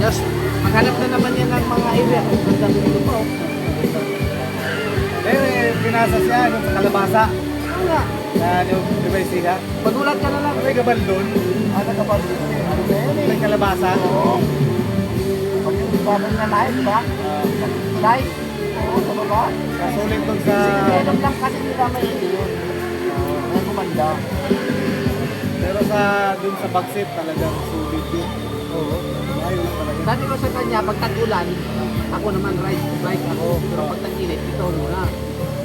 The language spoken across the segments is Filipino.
Just, maghanap na naman yan ng mga area. Ang ganda dito po. Pinasa siya yung sa kalabasa. Ano nga? Na yung Dubai Siha. Magulat ka na lang. May gabal doon. Ano ka ba doon? Ano ba yun eh? May kalabasa. Oo. Pag yung babang na live, di ba? Live? Oo, sa baba. Kasulit doon sa... Sinilom lang kasi nila may yun. May kumanda. Pero sa doon sa backseat talagang sulit yun. Oo. Ayun lang talaga. Sabi ko sa kanya, pag tag-ulan, ako naman ride bike ako. Pero pag tag-init, ito muna.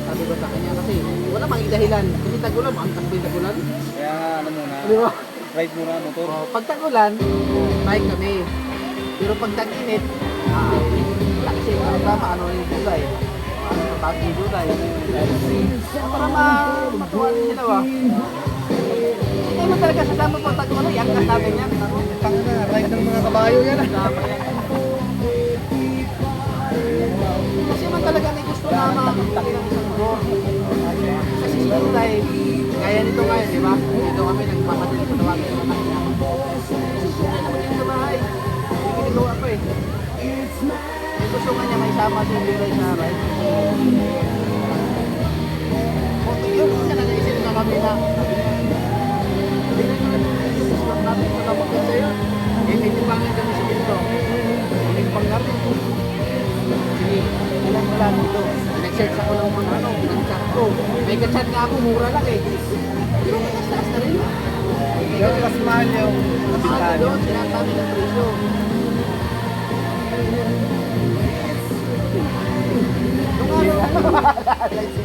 Sabi ko sa kanya kasi wala mang dahilan. Kasi tag-ulan, ang takbo tag-ulan. Kaya ano muna. Di ba? Ride muna motor. Oh, pag tag-ulan, bike kami. Pero pag tag-init, wala kasi ano yung gulay. Ano sa bagay gulay. Para matuwa din sila ba? Hindi mo talaga sasama pag tag-ulan, iangkas natin yan. Tanga na, ride ng mga kabayo yan ah. Tama yan. Kasi man talaga may gusto na makakita ng isang door. Kasi si Gulay, gaya nito ngayon, di ba? Dito kami nagpapatil sa tawagin ng anak niya. Hindi naman dito sa bahay. Hindi ginagawa pa eh. Yung gusto nga niya may sama si Gulay sa ride. Yun, kung naisip na kami na hindi na kami gusto natin kung napagkat sa'yo. Hindi pa nga kami sa pinto. Hindi pang kami. Sige, ilan mo lang dito. Nag-search ako ng mga ano, ng-chat ko. May ka-chat nga ako, mura lang eh. Pero mataas na rin. Pero mas mahal yung Ano kabintahan. doon, sinasabi ng presyo. Nung ano,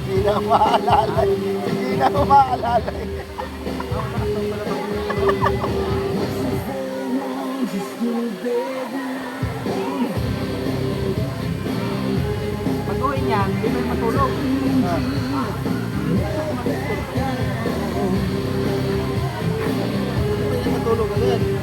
Sige na maalala. Sige na maalala. pag-uwi niyan, hindi may matulog. Hindi matulog agad.